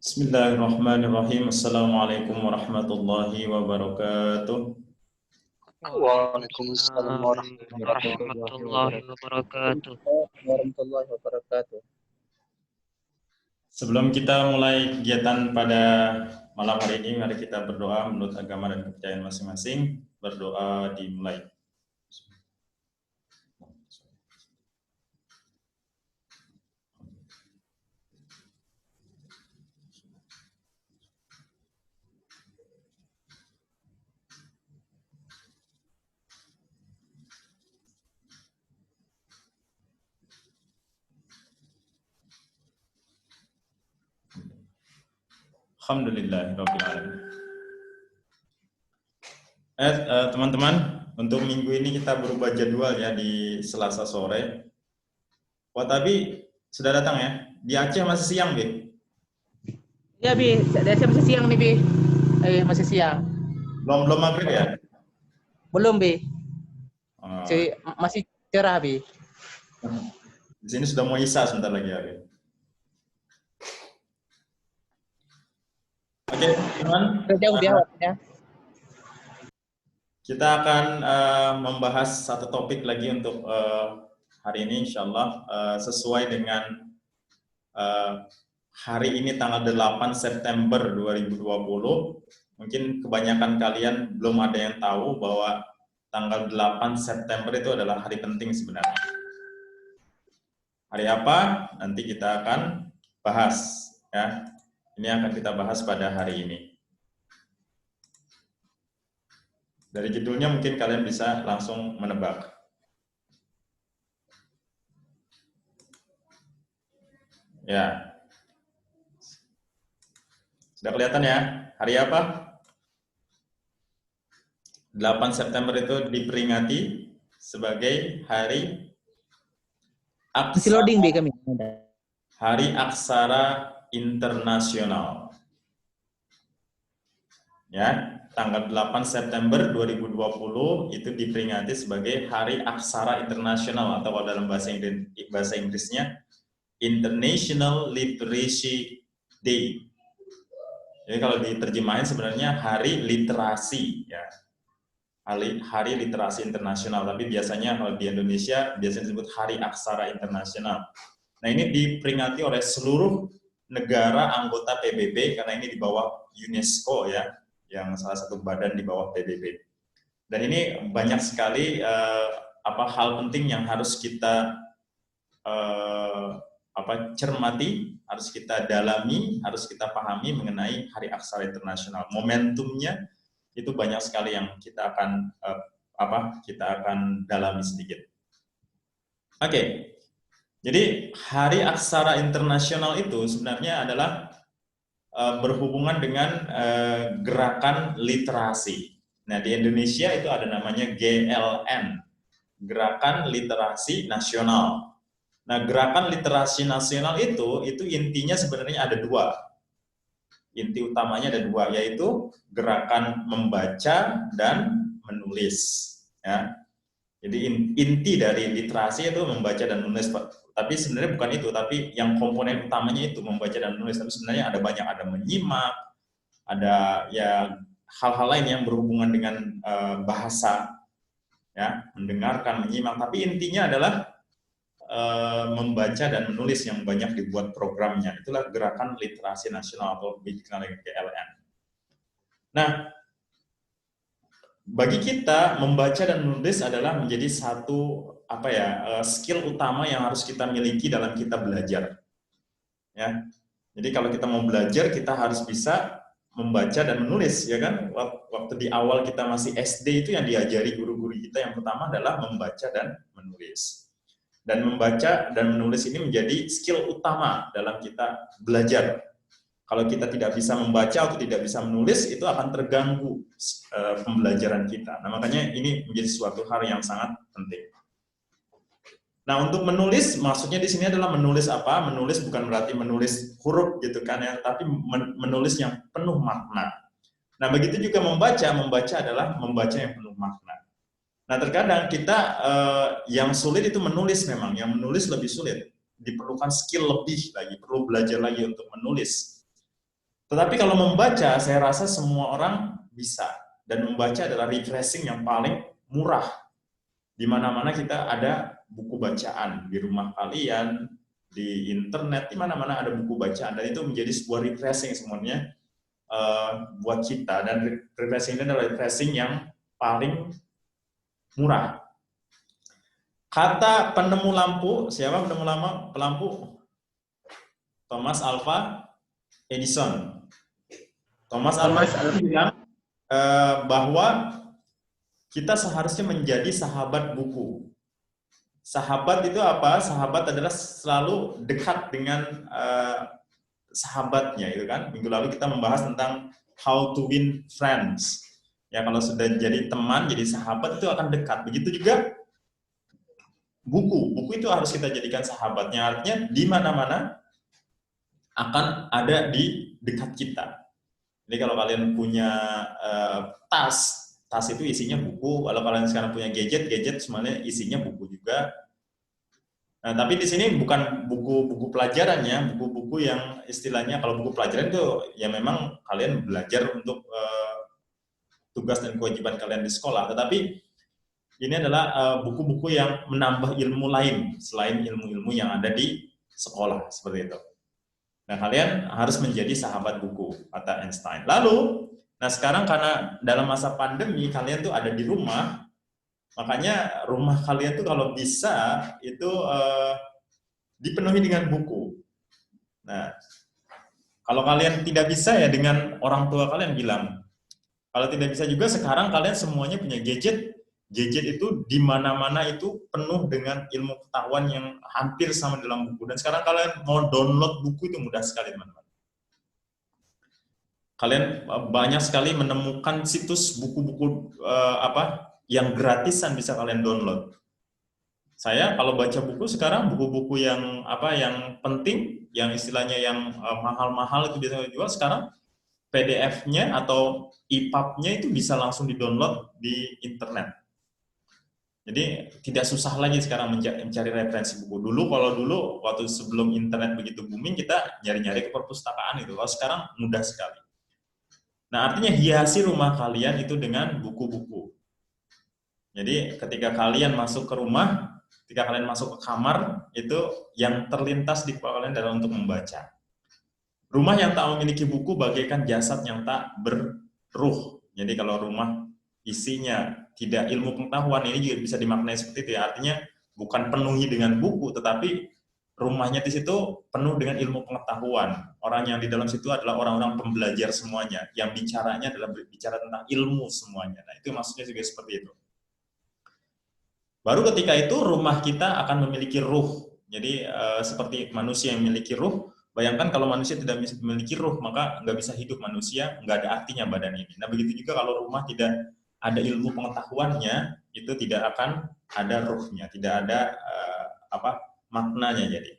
Bismillahirrahmanirrahim. Assalamualaikum warahmatullahi wabarakatuh. Waalaikumsalam warahmatullahi wabarakatuh. warahmatullahi wabarakatuh. Sebelum kita mulai kegiatan pada malam hari ini, mari kita berdoa menurut agama dan kepercayaan masing-masing. Berdoa dimulai. Alhamdulillahirrahmanirrahim. Teman-teman, untuk minggu ini kita berubah jadwal ya di Selasa sore. Wah, tapi sudah datang ya? Di Aceh masih siang, Bi? Ya, Bi. Di Aceh masih siang nih, Bi. Masih siang. Belum maghrib ya? Belum, Bi. Masih cerah, Bi. Di sini sudah mau isya sebentar lagi ya, Bi. Oke, teman. Jauh di awalnya. Kita akan membahas satu topik lagi untuk hari ini, insya Allah sesuai dengan hari ini tanggal 8 September 2020. Mungkin kebanyakan kalian belum ada yang tahu bahwa tanggal 8 September itu adalah hari penting sebenarnya. Hari apa? Nanti kita akan bahas ya. Ini akan kita bahas pada hari ini. Dari judulnya mungkin kalian bisa langsung menebak. Ya. Sudah kelihatan ya? Hari apa? 8 September itu diperingati sebagai Hari Aksara, loading, Bi, kami. Hari Aksara Internasional. Ya, tanggal 8 September 2020 itu diperingati sebagai Hari Aksara Internasional atau dalam bahasa Inggrisnya International Literacy Day. Jadi kalau diterjemahin sebenarnya Hari Literasi ya. Hari Literasi Internasional, tapi biasanya kalau di Indonesia biasanya disebut Hari Aksara Internasional. Nah, ini diperingati oleh seluruh negara anggota PBB karena ini di bawah UNESCO ya, yang salah satu badan di bawah PBB. Dan ini banyak sekali hal penting yang harus kita cermati, harus kita dalami, harus kita pahami mengenai Hari Aksara Internasional. Momentumnya itu banyak sekali yang kita akan dalami sedikit. Oke. Jadi Hari Aksara Internasional itu sebenarnya adalah berhubungan dengan gerakan literasi. Nah, di Indonesia itu ada namanya GLN, Gerakan Literasi Nasional. Nah, gerakan literasi nasional itu intinya sebenarnya ada dua. Inti utamanya ada dua, yaitu gerakan membaca dan menulis. Ya. Jadi inti dari literasi itu membaca dan menulis, tapi sebenarnya bukan itu, tapi yang komponen utamanya itu membaca dan menulis. Tapi sebenarnya ada banyak, ada menyimak, ada ya hal-hal lain yang berhubungan dengan bahasa, ya, mendengarkan, menyimak. Tapi intinya adalah membaca dan menulis yang banyak dibuat programnya. Itulah gerakan literasi nasional atau dikenal dengan GLN. Nah, bagi kita membaca dan menulis adalah menjadi satu skill utama yang harus kita miliki dalam kita belajar. Ya. Jadi kalau kita mau belajar kita harus bisa membaca dan menulis, ya kan? Waktu di awal kita masih SD itu yang diajari guru-guru kita yang pertama adalah membaca dan menulis. Dan membaca dan menulis ini menjadi skill utama dalam kita belajar. Kalau kita tidak bisa membaca atau tidak bisa menulis, itu akan terganggu pembelajaran kita. Nah, makanya ini menjadi suatu hal yang sangat penting. Nah, untuk menulis, maksudnya di sini adalah menulis apa? Menulis bukan berarti menulis huruf gitu kan ya, tapi menulis yang penuh makna. Nah, begitu juga membaca adalah membaca yang penuh makna. Nah, terkadang kita yang sulit itu menulis memang, yang menulis lebih sulit. Diperlukan skill lebih lagi, perlu belajar lagi untuk menulis. Tetapi kalau membaca, saya rasa semua orang bisa. Dan membaca adalah refreshing yang paling murah. Di mana-mana kita ada buku bacaan. Di rumah kalian, di internet, di mana-mana ada buku bacaan. Dan itu menjadi sebuah refreshing semuanya buat kita. Dan refreshing ini adalah refreshing yang paling murah. Kata penemu lampu, siapa penemu lampu? Thomas Alva Edison. Thomas Alva Edison bilang bahwa kita seharusnya menjadi sahabat buku. Sahabat itu apa? Sahabat adalah selalu dekat dengan sahabatnya, itu kan. Minggu lalu kita membahas tentang how to win friends. Ya, kalau sudah jadi teman, jadi sahabat itu akan dekat. Begitu juga buku itu harus kita jadikan sahabatnya. Artinya di mana-mana akan ada di dekat kita. Jadi kalau kalian punya tas itu isinya buku. Kalau kalian sekarang punya gadget semuanya isinya buku juga. Nah, tapi di sini bukan buku-buku pelajarannya, buku-buku yang istilahnya kalau buku pelajaran itu ya memang kalian belajar untuk tugas dan kewajiban kalian di sekolah. Tetapi ini adalah buku-buku yang menambah ilmu lain selain ilmu-ilmu yang ada di sekolah, seperti itu. Nah, kalian harus menjadi sahabat buku, kata Einstein. Lalu, nah sekarang karena dalam masa pandemi kalian tuh ada di rumah, makanya rumah kalian tuh kalau bisa itu dipenuhi dengan buku. Nah, kalau kalian tidak bisa ya dengan orang tua kalian bilang. Kalau tidak bisa juga sekarang kalian semuanya punya gadget. Gadget itu di mana-mana itu penuh dengan ilmu pengetahuan yang hampir sama dalam buku. Dan sekarang kalian mau download buku itu mudah sekali, teman-teman. Kalian banyak sekali menemukan situs buku-buku yang gratisan bisa kalian download. Saya kalau baca buku sekarang buku-buku yang yang penting, yang istilahnya yang mahal-mahal itu bisa dijual sekarang PDF-nya atau EPUB-nya itu bisa langsung di-download di internet. Jadi tidak susah lagi sekarang mencari referensi buku. Kalau dulu waktu sebelum internet begitu booming kita nyari-nyari ke perpustakaan itu. Kalau sekarang mudah sekali. Nah, artinya hiasi rumah kalian itu dengan buku-buku. Jadi ketika kalian masuk ke rumah, ketika kalian masuk ke kamar, itu yang terlintas di kepala kalian adalah untuk membaca. Rumah yang tak memiliki buku bagaikan jasad yang tak berruh. Jadi kalau rumah isinya tidak ilmu pengetahuan, ini juga bisa dimaknai seperti itu ya. Artinya bukan penuhi dengan buku, tetapi rumahnya di situ penuh dengan ilmu pengetahuan. Orang yang di dalam situ adalah orang-orang pembelajar semuanya. Yang bicaranya adalah berbicara tentang ilmu semuanya. Nah, itu maksudnya juga seperti itu. Baru ketika itu rumah kita akan memiliki ruh. Jadi seperti manusia yang memiliki ruh, bayangkan kalau manusia tidak memiliki ruh, maka nggak bisa hidup manusia, nggak ada artinya badan ini. Nah, begitu juga kalau rumah tidak ada ilmu pengetahuannya, itu tidak akan ada ruhnya, tidak ada maknanya. Jadi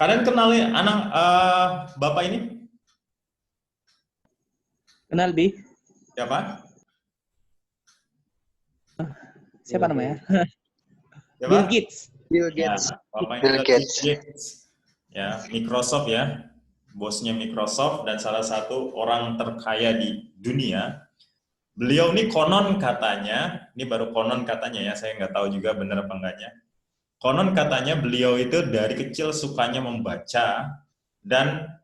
kalian kenal anak bapak ini? Kenal, Bi? Siapa? Siapa namanya? Siapa? Bill Gates. Bill Gates. Ya, bapaknya Bill Gates. Ya, Microsoft ya. Bosnya Microsoft dan salah satu orang terkaya di dunia. Beliau ini konon katanya, ini baru konon katanya ya, saya nggak tahu juga benar apa enggaknya. Konon katanya beliau itu dari kecil sukanya membaca dan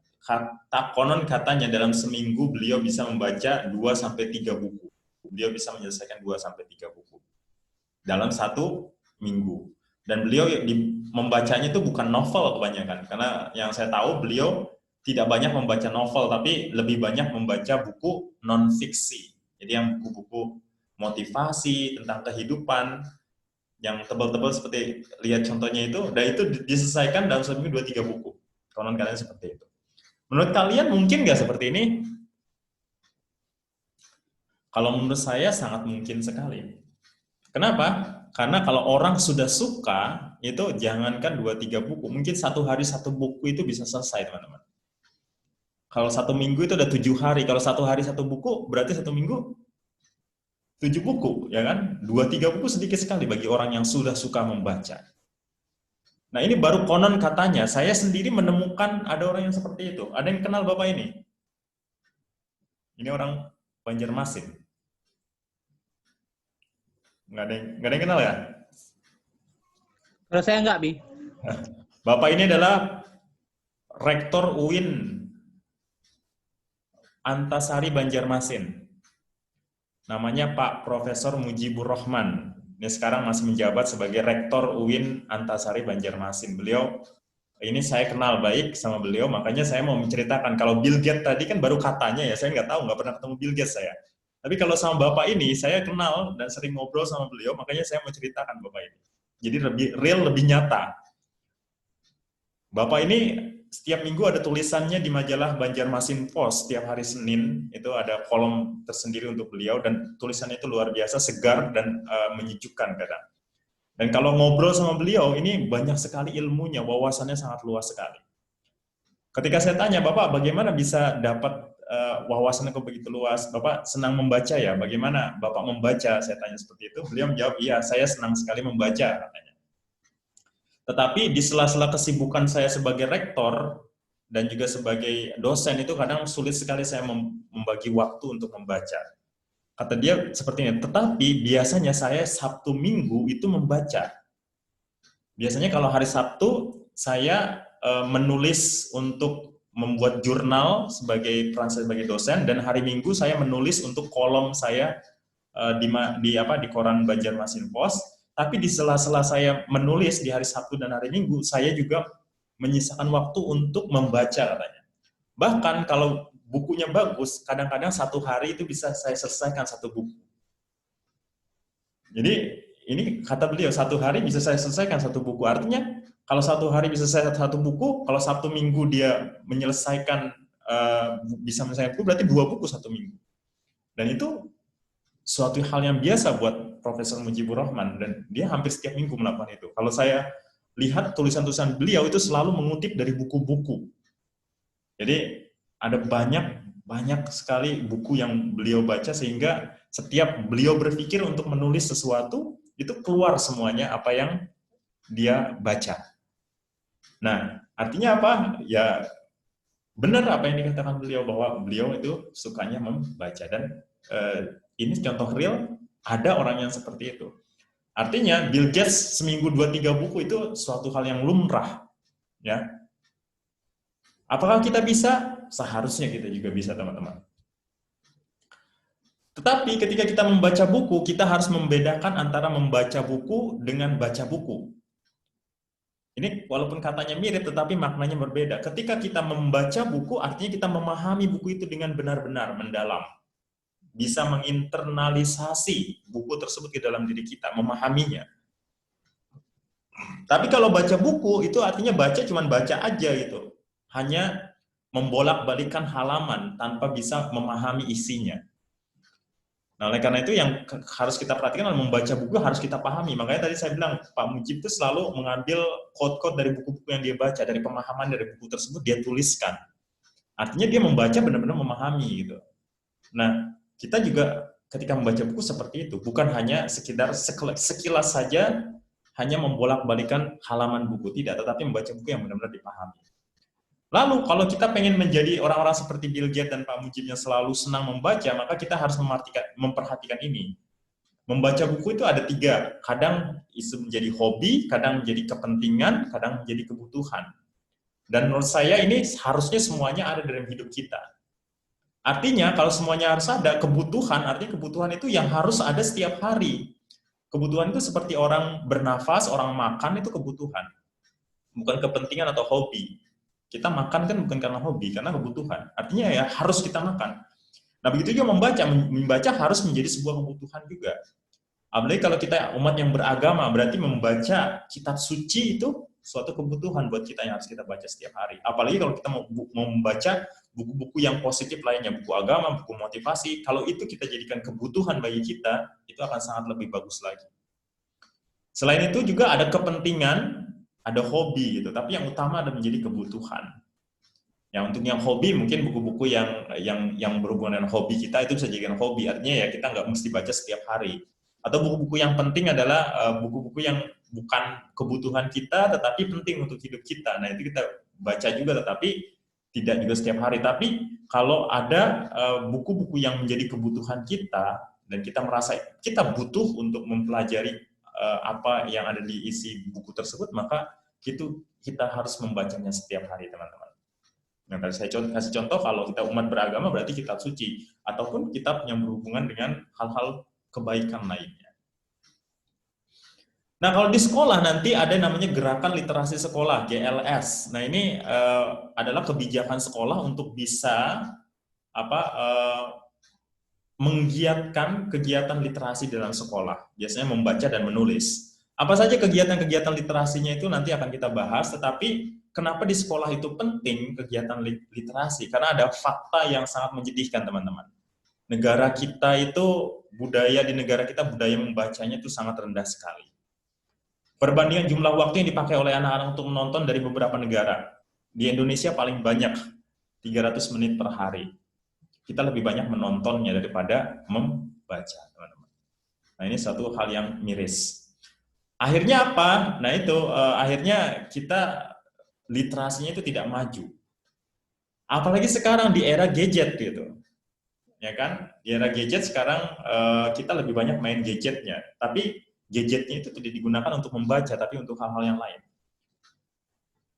konon katanya dalam seminggu beliau bisa membaca 2-3 buku. Beliau bisa menyelesaikan 2-3 buku dalam satu minggu. Dan beliau membacanya itu bukan novel kebanyakan, karena yang saya tahu beliau tidak banyak membaca novel, tapi lebih banyak membaca buku non-fiksi. Jadi yang buku-buku motivasi, tentang kehidupan, yang tebal-tebal seperti, lihat contohnya itu, dan itu diselesaikan dalam seminggu 2-3 buku. Konon kalian seperti itu. Menurut kalian mungkin nggak seperti ini? Kalau menurut saya sangat mungkin sekali. Kenapa? Karena kalau orang sudah suka, itu jangankan 2-3 buku, mungkin satu hari satu buku itu bisa selesai, teman-teman. Kalau satu minggu itu ada 7 hari, kalau satu hari satu buku, berarti satu minggu 7 buku, ya kan? 2-3 buku sedikit sekali bagi orang yang sudah suka membaca. Nah ini baru konon katanya, saya sendiri menemukan ada orang yang seperti itu. Ada yang kenal Bapak ini? Ini orang Banjarmasin. Nggak ada yang kenal ya? Kalau saya enggak, Bi. Bapak ini adalah Rektor UIN Antasari Banjarmasin. Namanya Pak Profesor Mujibur Rahman. Ini sekarang masih menjabat sebagai Rektor UIN Antasari Banjarmasin. Beliau, ini saya kenal baik sama beliau, makanya saya mau menceritakan. Kalau Bill Gates tadi kan baru katanya ya, saya nggak tahu, nggak pernah ketemu Bill Gates saya. Tapi kalau sama Bapak ini, saya kenal dan sering ngobrol sama beliau, makanya saya mau ceritakan Bapak ini. Jadi lebih real, lebih nyata. Bapak ini setiap minggu ada tulisannya di majalah Banjarmasin Post setiap hari Senin, itu ada kolom tersendiri untuk beliau dan tulisannya itu luar biasa segar dan menyejukkan kadang. Dan kalau ngobrol sama beliau ini banyak sekali ilmunya, wawasannya sangat luas sekali. Ketika saya tanya, Bapak bagaimana bisa dapat wawasannya kok begitu luas? Bapak senang membaca ya? Bagaimana Bapak membaca? Saya tanya seperti itu. Beliau menjawab, iya saya senang sekali membaca katanya. Tetapi di sela-sela kesibukan saya sebagai rektor dan juga sebagai dosen itu kadang sulit sekali saya membagi waktu untuk membaca. Kata dia seperti ini, tetapi biasanya saya Sabtu Minggu itu membaca. Biasanya kalau hari Sabtu saya menulis untuk membuat jurnal sebagai peran saya sebagai dosen, dan hari Minggu saya menulis untuk kolom saya di koran Banjarmasin Post. Tapi di sela-sela saya menulis di hari Sabtu dan hari Minggu, saya juga menyisakan waktu untuk membaca katanya. Bahkan kalau bukunya bagus, kadang-kadang satu hari itu bisa saya selesaikan satu buku. Jadi ini kata beliau, satu hari bisa saya selesaikan satu buku. Artinya kalau satu hari bisa saya satu buku, kalau Sabtu Minggu dia menyelesaikan bisa menyelesaikan buku, berarti 2 buku satu minggu. Dan itu suatu hal yang biasa buat Profesor Mujibur Rahman, dan dia hampir setiap minggu melakukan itu. Kalau saya lihat tulisan-tulisan beliau itu selalu mengutip dari buku-buku. Jadi ada banyak sekali buku yang beliau baca, sehingga setiap beliau berpikir untuk menulis sesuatu, itu keluar semuanya apa yang dia baca. Nah, artinya apa? Ya benar apa yang dikatakan beliau, bahwa beliau itu sukanya membaca, dan ini contoh real, ada orang yang seperti itu. Artinya Bill Gates seminggu 2-3 buku itu suatu hal yang lumrah, ya. Apakah kita bisa? Seharusnya kita juga bisa, teman-teman. Tetapi ketika kita membaca buku, kita harus membedakan antara membaca buku dengan baca buku. Ini walaupun katanya mirip, tetapi maknanya berbeda. Ketika kita membaca buku, artinya kita memahami buku itu dengan benar-benar mendalam. Bisa menginternalisasi buku tersebut ke dalam diri kita, memahaminya. Tapi kalau baca buku, itu artinya baca cuma baca aja gitu. Hanya membolak-balikan halaman tanpa bisa memahami isinya. Nah, oleh karena itu yang harus kita perhatikan adalah membaca buku harus kita pahami. Makanya tadi saya bilang, Pak Mujib itu selalu mengambil quote-quote dari buku-buku yang dia baca, dari pemahaman dari buku tersebut dia tuliskan. Artinya dia membaca benar-benar memahami gitu. Nah, kita juga ketika membaca buku seperti itu, bukan hanya sekedar sekilas saja, hanya membolak-balikan halaman buku, tidak, tetapi membaca buku yang benar-benar dipahami. Lalu, kalau kita pengen menjadi orang-orang seperti Bill Gates dan Pak Mujib yang selalu senang membaca, maka kita harus memperhatikan ini. Membaca buku itu ada 3, kadang itu menjadi hobi, kadang menjadi kepentingan, kadang menjadi kebutuhan. Dan menurut saya ini harusnya semuanya ada dalam hidup kita. Artinya kalau semuanya harus ada, artinya kebutuhan itu yang harus ada setiap hari. Kebutuhan itu seperti orang bernafas, orang makan, itu kebutuhan. Bukan kepentingan atau hobi. Kita makan kan bukan karena hobi, karena kebutuhan. Artinya ya harus kita makan. Nah begitu juga membaca harus menjadi sebuah kebutuhan juga. Apalagi kalau kita umat yang beragama, berarti membaca kitab suci itu suatu kebutuhan buat kita yang harus kita baca setiap hari. Apalagi kalau kita mau membaca buku-buku yang positif lainnya, buku agama, buku motivasi, kalau itu kita jadikan kebutuhan bagi kita, itu akan sangat lebih bagus lagi. Selain itu juga ada kepentingan, ada hobi gitu, tapi yang utama ada menjadi kebutuhan. Ya untuk yang hobi mungkin buku-buku yang berhubungan dengan hobi kita itu bisa jadikan hobi, artinya ya kita nggak mesti baca setiap hari. Atau buku-buku yang penting adalah buku-buku yang bukan kebutuhan kita, tetapi penting untuk hidup kita. Nah, itu kita baca juga, tetapi tidak juga setiap hari. Tapi kalau ada buku-buku yang menjadi kebutuhan kita, dan kita merasa kita butuh untuk mempelajari apa yang ada di isi buku tersebut, maka itu kita harus membacanya setiap hari, teman-teman. Nah, tadi saya kasih contoh, kalau kita umat beragama berarti kitab suci, ataupun kitab yang berhubungan dengan hal-hal kebaikan lainnya. Nah, kalau di sekolah nanti ada namanya Gerakan Literasi Sekolah, GLS. Nah, ini adalah kebijakan sekolah untuk bisa menggiatkan kegiatan literasi dalam sekolah, biasanya membaca dan menulis. Apa saja kegiatan-kegiatan literasinya itu nanti akan kita bahas, tetapi kenapa di sekolah itu penting kegiatan literasi? Karena ada fakta yang sangat menyedihkan, teman-teman. Negara kita itu, budaya membacanya itu sangat rendah sekali. Perbandingan jumlah waktu yang dipakai oleh anak-anak untuk menonton dari beberapa negara. Di Indonesia paling banyak, 300 menit per hari. Kita lebih banyak menontonnya daripada membaca, teman-teman. Nah, ini satu hal yang miris. Akhirnya apa? Nah, itu akhirnya kita literasinya itu tidak maju. Apalagi sekarang di era gadget gitu. Ya kan? Di era gadget sekarang kita lebih banyak main gadgetnya. Tapi gadgetnya itu tidak digunakan untuk membaca, tapi untuk hal-hal yang lain.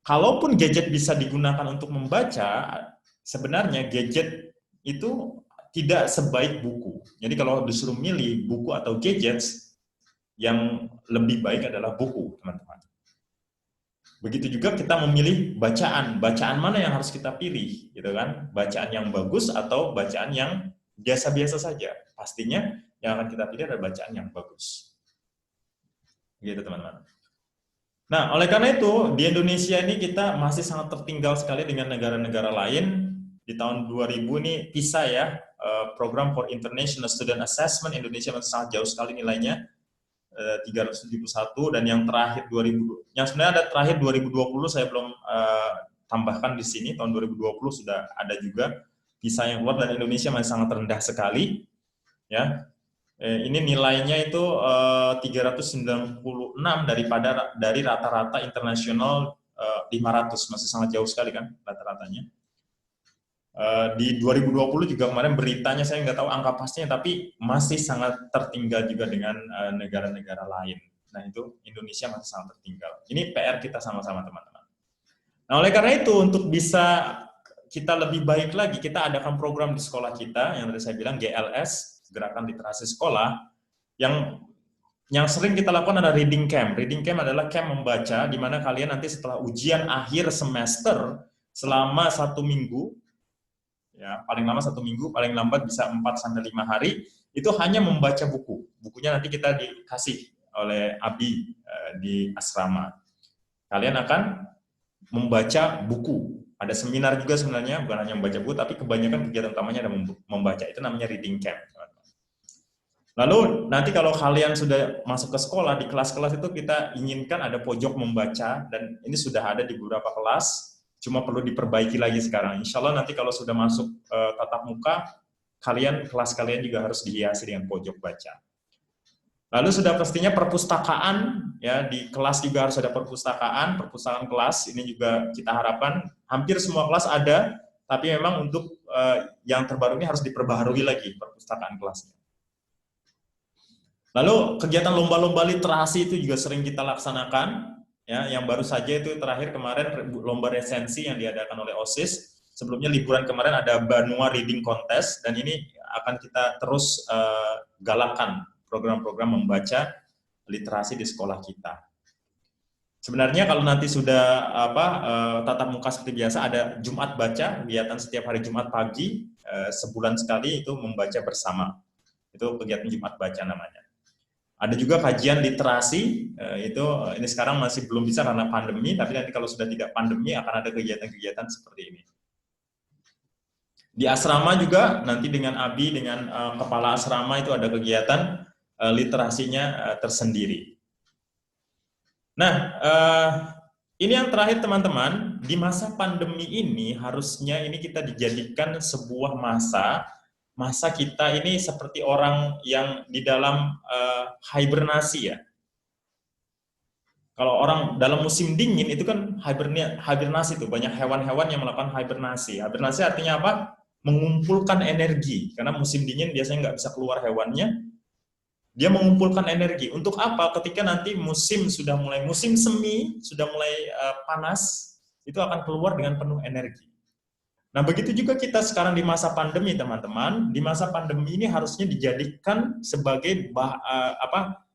Kalaupun gadget bisa digunakan untuk membaca, sebenarnya gadget itu tidak sebaik buku. Jadi kalau disuruh milih buku atau gadgets, yang lebih baik adalah buku, teman-teman. Begitu juga kita memilih bacaan. Bacaan mana yang harus kita pilih, gitu kan? Bacaan yang bagus atau bacaan yang biasa-biasa saja. Pastinya yang akan kita pilih adalah bacaan yang bagus. Gitu, teman-teman. Nah, oleh karena itu, di Indonesia ini kita masih sangat tertinggal sekali dengan negara-negara lain. Di tahun 2000 ini PISA ya, Program for International Student Assessment, Indonesia masih sangat jauh sekali nilainya, 371, dan yang terakhir 2000, yang sebenarnya ada terakhir 2020, saya belum tambahkan di sini, tahun 2020 sudah ada juga PISA yang keluar, dan Indonesia masih sangat rendah sekali, ya. Ini nilainya itu 396 dari rata-rata internasional 500, masih sangat jauh sekali kan rata-ratanya. Di 2020 juga kemarin beritanya, saya nggak tahu angka pastinya, tapi masih sangat tertinggal juga dengan negara-negara lain. Nah, itu Indonesia masih sangat tertinggal. Ini PR kita sama-sama, teman-teman. Nah, oleh karena itu, untuk bisa kita lebih baik lagi, kita adakan program di sekolah kita, yang tadi saya bilang GLS, Gerakan Literasi Sekolah, yang sering kita lakukan adalah reading camp. Reading camp adalah camp membaca, di mana kalian nanti setelah ujian akhir semester, selama 1 minggu, ya, paling lama 1 minggu, paling lambat bisa 4-5 hari, itu hanya membaca buku. Bukunya nanti kita dikasih oleh Abi di asrama. Kalian akan membaca buku. Ada seminar juga sebenarnya, bukan hanya membaca buku, tapi kebanyakan kegiatan utamanya ada membaca. Itu namanya reading camp. Lalu nanti kalau kalian sudah masuk ke sekolah, di kelas-kelas itu kita inginkan ada pojok membaca, dan ini sudah ada di beberapa kelas, cuma perlu diperbaiki lagi sekarang. Insya Allah nanti kalau sudah masuk tatap muka, kelas kalian juga harus dihiasi dengan pojok baca. Lalu sudah pastinya perpustakaan, ya, di kelas juga harus ada perpustakaan kelas, ini juga kita harapkan hampir semua kelas ada, tapi memang untuk yang terbaru ini harus diperbaharui lagi perpustakaan kelasnya. Lalu kegiatan lomba-lomba literasi itu juga sering kita laksanakan. Ya, yang baru saja itu terakhir kemarin lomba resensi yang diadakan oleh OSIS. Sebelumnya liburan kemarin ada Banua Reading Contest, dan ini akan kita terus galakkan program-program membaca literasi di sekolah kita. Sebenarnya kalau nanti sudah tatap muka seperti biasa, ada Jumat baca, kegiatan setiap hari Jumat pagi, sebulan sekali itu membaca bersama. Itu kegiatan Jumat baca namanya. Ada juga kajian literasi, ini sekarang masih belum bisa karena pandemi, tapi nanti kalau sudah tidak pandemi akan ada kegiatan-kegiatan seperti ini. Di asrama juga, nanti dengan Abi, dengan kepala asrama itu ada kegiatan literasinya tersendiri. Nah, ini yang terakhir, teman-teman, di masa pandemi ini harusnya ini kita dijadikan sebuah masa kita ini seperti orang yang di dalam hibernasi ya. Kalau orang dalam musim dingin itu kan hibernasi tuh, banyak hewan-hewan yang melakukan hibernasi. Hibernasi artinya apa? Mengumpulkan energi, karena musim dingin biasanya nggak bisa keluar hewannya, dia mengumpulkan energi. Untuk apa? Ketika nanti musim semi, sudah mulai panas, itu akan keluar dengan penuh energi. Nah, begitu juga kita sekarang di masa pandemi, teman-teman. Di masa pandemi ini harusnya dijadikan sebagai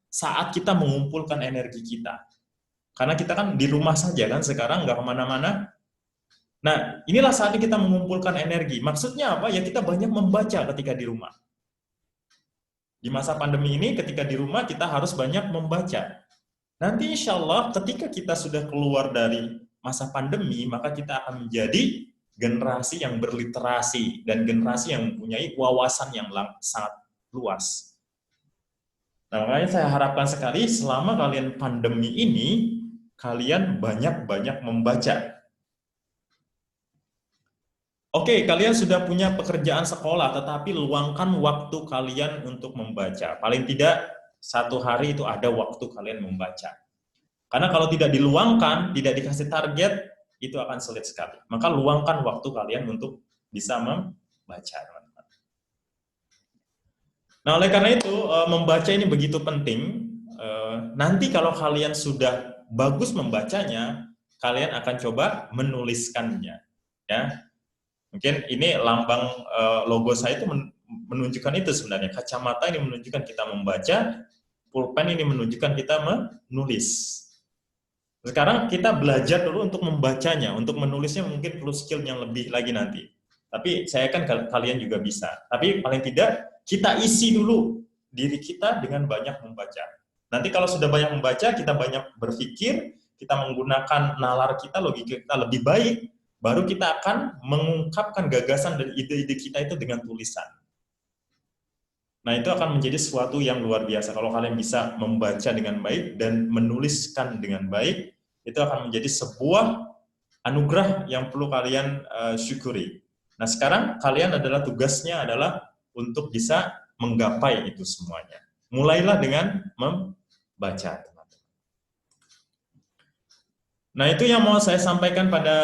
saat kita mengumpulkan energi kita. Karena kita kan di rumah saja kan sekarang, nggak kemana-mana. Nah, inilah saatnya kita mengumpulkan energi. Maksudnya apa? Ya kita banyak membaca ketika di rumah. Di masa pandemi ini ketika di rumah kita harus banyak membaca. Nanti insya Allah ketika kita sudah keluar dari masa pandemi, maka kita akan menjadi generasi yang berliterasi dan generasi yang mempunyai wawasan yang sangat luas. Nah, makanya saya harapkan sekali selama kalian pandemi ini, kalian banyak-banyak membaca. Oke, kalian sudah punya pekerjaan sekolah, tetapi luangkan waktu kalian untuk membaca. Paling tidak, satu hari itu ada waktu kalian membaca. Karena kalau tidak diluangkan, tidak dikasih target, itu akan sulit sekali. Maka luangkan waktu kalian untuk bisa membaca, teman-teman. Nah, oleh karena itu, membaca ini begitu penting. Nanti kalau kalian sudah bagus membacanya, kalian akan coba menuliskannya. Ya, mungkin ini lambang logo saya itu menunjukkan itu sebenarnya. Kacamata ini menunjukkan kita membaca, pulpen ini menunjukkan kita menulis. Sekarang kita belajar dulu untuk membacanya, untuk menulisnya mungkin perlu skill yang lebih lagi nanti. Tapi saya kan kalian juga bisa. Tapi paling tidak kita isi dulu diri kita dengan banyak membaca. Nanti kalau sudah banyak membaca, kita banyak berpikir, kita menggunakan nalar kita, logika kita lebih baik, baru kita akan mengungkapkan gagasan dan ide-ide kita itu dengan tulisan. Nah, itu akan menjadi sesuatu yang luar biasa. Kalau kalian bisa membaca dengan baik dan menuliskan dengan baik, itu akan menjadi sebuah anugerah yang perlu kalian syukuri. Nah, sekarang kalian adalah tugasnya adalah untuk bisa menggapai itu semuanya. Mulailah dengan membaca. Nah, itu yang mau saya sampaikan pada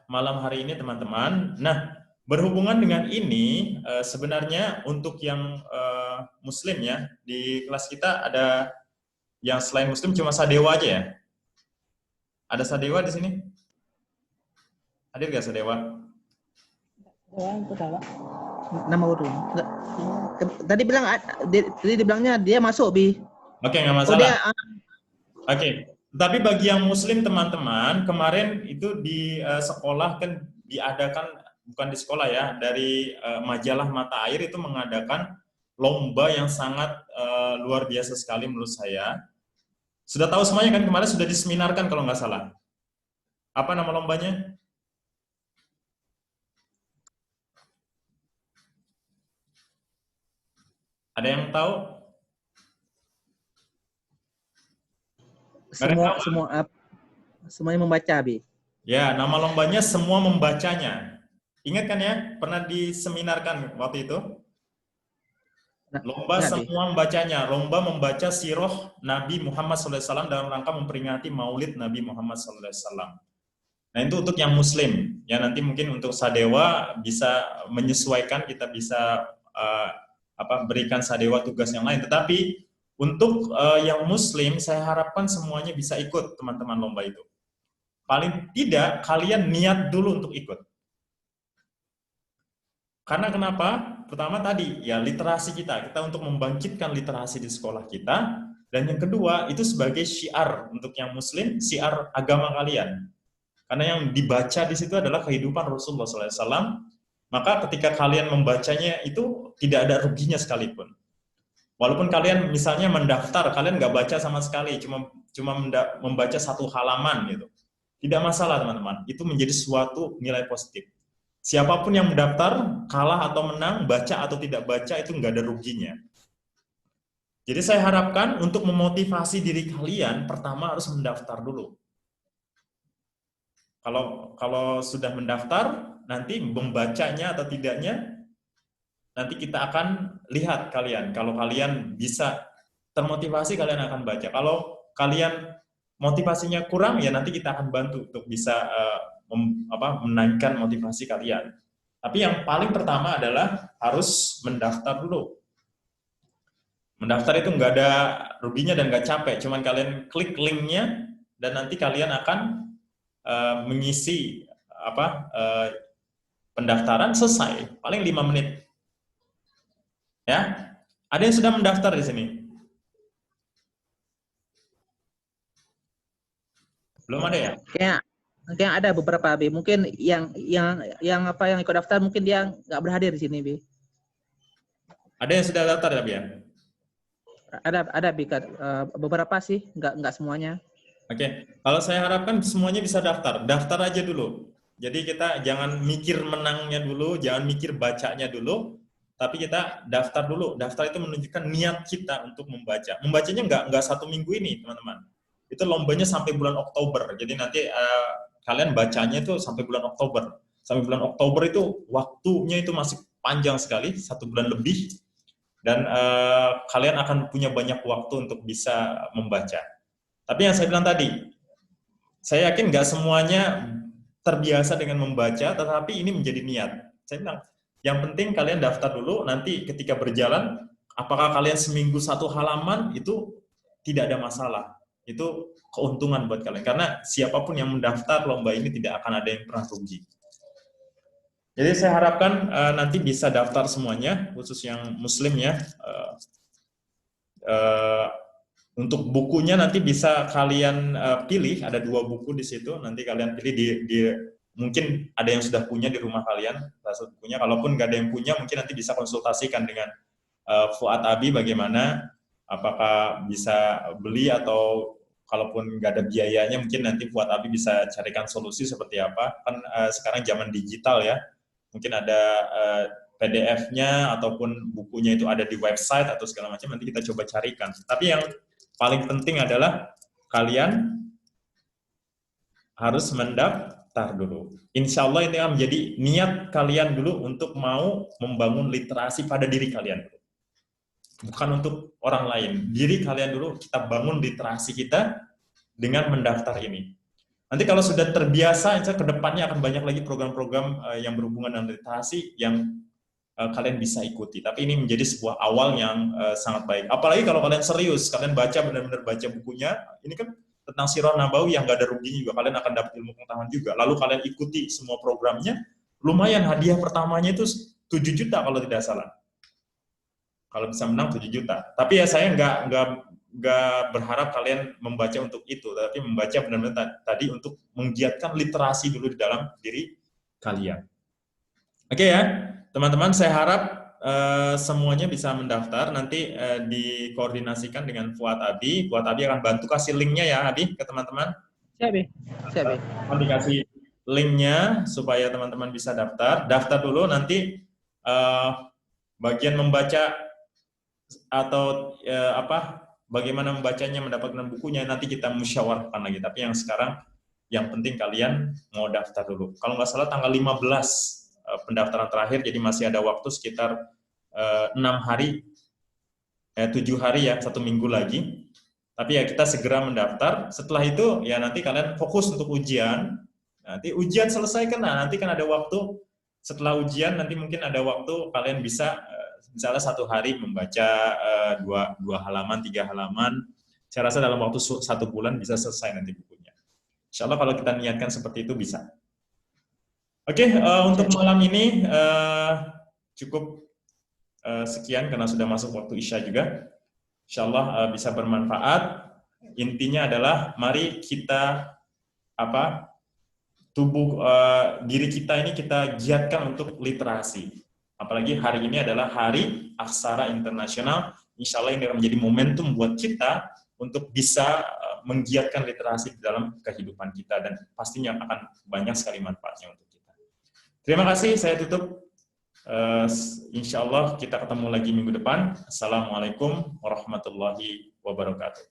malam hari ini, teman-teman. Nah, berhubungan dengan ini, sebenarnya untuk yang Muslim ya, di kelas kita ada yang selain Muslim cuma Sadewa aja ya? Ada Sadewa di sini? Hadir nggak Sadewa? Nama urun. Tadi dibilangnya dia masuk, Bi. Oke, nggak masalah. Oke, tapi bagi yang Muslim teman-teman, kemarin itu di sekolah kan diadakan, bukan di sekolah ya, dari majalah Mata Air itu mengadakan lomba yang sangat luar biasa sekali menurut saya. Sudah tahu semuanya kan, kemarin sudah diseminarkan kalau nggak salah. Apa nama lombanya? Ada yang tahu? Semuanya membaca, Bi. Ya, nama lombanya Semua Membacanya. Ingat kan ya, pernah diseminarkan waktu itu? Lomba Semua Membacanya, lomba membaca sirah Nabi Muhammad SAW dalam rangka memperingati Maulid Nabi Muhammad SAW. Nah, itu untuk yang Muslim. Ya, nanti mungkin untuk Sadewa bisa menyesuaikan, kita bisa berikan Sadewa tugas yang lain. Tetapi untuk yang Muslim, saya harapkan semuanya bisa ikut, teman-teman, lomba itu. Paling tidak, kalian niat dulu untuk ikut. Karena kenapa? Pertama tadi, ya literasi kita untuk membangkitkan literasi di sekolah kita. Dan yang kedua, itu sebagai syiar untuk yang Muslim, syiar agama kalian. Karena yang dibaca di situ adalah kehidupan Rasulullah SAW. Maka ketika kalian membacanya itu tidak ada ruginya sekalipun. Walaupun kalian misalnya mendaftar, kalian nggak baca sama sekali, cuma membaca satu halaman gitu. Tidak masalah, teman-teman. Itu menjadi suatu nilai positif. Siapapun yang mendaftar, kalah atau menang, baca atau tidak baca, itu nggak ada ruginya. Jadi saya harapkan untuk memotivasi diri kalian, pertama harus mendaftar dulu. Kalau sudah mendaftar, nanti membacanya atau tidaknya, nanti kita akan lihat kalian. Kalau kalian bisa termotivasi, kalian akan baca. Kalau kalian motivasinya kurang, ya nanti kita akan bantu untuk bisa menaikkan motivasi kalian. Tapi yang paling pertama adalah harus mendaftar dulu. Mendaftar itu nggak ada ruginya dan nggak capek, cuman kalian klik linknya dan nanti kalian akan mengisi pendaftaran, selesai, paling 5 menit. Ya, ada yang sudah mendaftar di sini? Belum ada ya? Kayak ada beberapa, Bi. Mungkin yang ikut daftar mungkin dia nggak berhadir di sini, Bi. Ada yang sudah daftar ya, Bi? Ada Bi, beberapa sih, nggak semuanya. Oke, kalau saya harapkan semuanya bisa daftar. Daftar aja dulu. Jadi kita jangan mikir menangnya dulu, jangan mikir bacanya dulu, tapi kita daftar dulu. Daftar itu menunjukkan niat kita untuk membaca. Membacanya nggak 1 minggu ini, teman-teman. Itu lombanya sampai bulan Oktober. Jadi nanti kalian bacanya itu sampai bulan Oktober. Sampai bulan Oktober itu waktunya itu masih panjang sekali, 1 bulan lebih. Dan kalian akan punya banyak waktu untuk bisa membaca. Tapi yang saya bilang tadi, saya yakin nggak semuanya terbiasa dengan membaca, tetapi ini menjadi niat. Saya bilang, yang penting kalian daftar dulu, nanti ketika berjalan, apakah kalian seminggu 1 halaman, itu tidak ada masalah. Itu keuntungan buat kalian. Karena siapapun yang mendaftar lomba ini tidak akan ada yang pernah rugi. Jadi saya harapkan nanti bisa daftar semuanya, khusus yang muslim ya. Untuk bukunya nanti bisa kalian pilih, ada 2 buku di situ, nanti kalian pilih mungkin ada yang sudah punya di rumah kalian, bukunya. Kalaupun nggak ada yang punya, mungkin nanti bisa konsultasikan dengan Fuad Abi bagaimana, apakah bisa beli atau kalaupun nggak ada biayanya, mungkin nanti Fuad Abi bisa carikan solusi seperti apa. Kan sekarang zaman digital ya, mungkin ada PDF-nya ataupun bukunya itu ada di website atau segala macam, nanti kita coba carikan. Tapi yang paling penting adalah kalian harus mendaftar dulu. Insya Allah ini akan menjadi niat kalian dulu untuk mau membangun literasi pada diri kalian. Bukan untuk orang lain. Diri kalian dulu, kita bangun literasi kita dengan mendaftar ini. Nanti kalau sudah terbiasa, ke depannya akan banyak lagi program-program yang berhubungan dengan literasi yang kalian bisa ikuti. Tapi ini menjadi sebuah awal yang sangat baik. Apalagi kalau kalian serius, kalian baca benar-benar baca bukunya, ini kan tentang Sirah Nabawi yang nggak ada ruginya juga, kalian akan dapat ilmu pengetahuan juga. Lalu kalian ikuti semua programnya, lumayan hadiah pertamanya itu 7 juta kalau tidak salah. Kalau bisa menang 7 juta. Tapi ya saya nggak berharap kalian membaca untuk itu, tapi membaca benar-benar tadi untuk menggiatkan literasi dulu di dalam diri kalian. Oke ya, teman-teman, saya harap semuanya bisa mendaftar. Nanti dikoordinasikan dengan Fuad Abi. Fuad Abi akan bantu kasih linknya ya, Abi, ke teman-teman. Siap, Bi. Dikasih linknya supaya teman-teman bisa daftar. Daftar dulu, nanti bagian membaca atau bagaimana membacanya, mendapatkan bukunya, nanti kita musyawarahkan lagi. Tapi yang sekarang, yang penting kalian mau daftar dulu. Kalau nggak salah tanggal 15 pendaftaran terakhir, jadi masih ada waktu sekitar 6 hari, 7 hari ya, 1 minggu lagi. Tapi ya kita segera mendaftar. Setelah itu ya nanti kalian fokus untuk ujian. Nanti ujian selesai kan, nanti kan ada waktu setelah ujian, nanti mungkin ada waktu kalian bisa misalnya 1 hari membaca 2 halaman, 3 halaman. Saya rasa dalam waktu 1 bulan bisa selesai nanti bukunya. Insya Allah kalau kita niatkan seperti itu bisa. Oke, untuk malam ini cukup sekian karena sudah masuk waktu Isya juga. Insya Allah bisa bermanfaat. Intinya adalah mari kita diri kita ini kita giatkan untuk literasi. Apalagi hari ini adalah Hari Aksara Internasional. Insya Allah ini akan menjadi momentum buat kita untuk bisa menggiatkan literasi di dalam kehidupan kita, dan pastinya akan banyak sekali manfaatnya untuk kita. Terima kasih, saya tutup. Insya Allah kita ketemu lagi minggu depan. Assalamualaikum warahmatullahi wabarakatuh.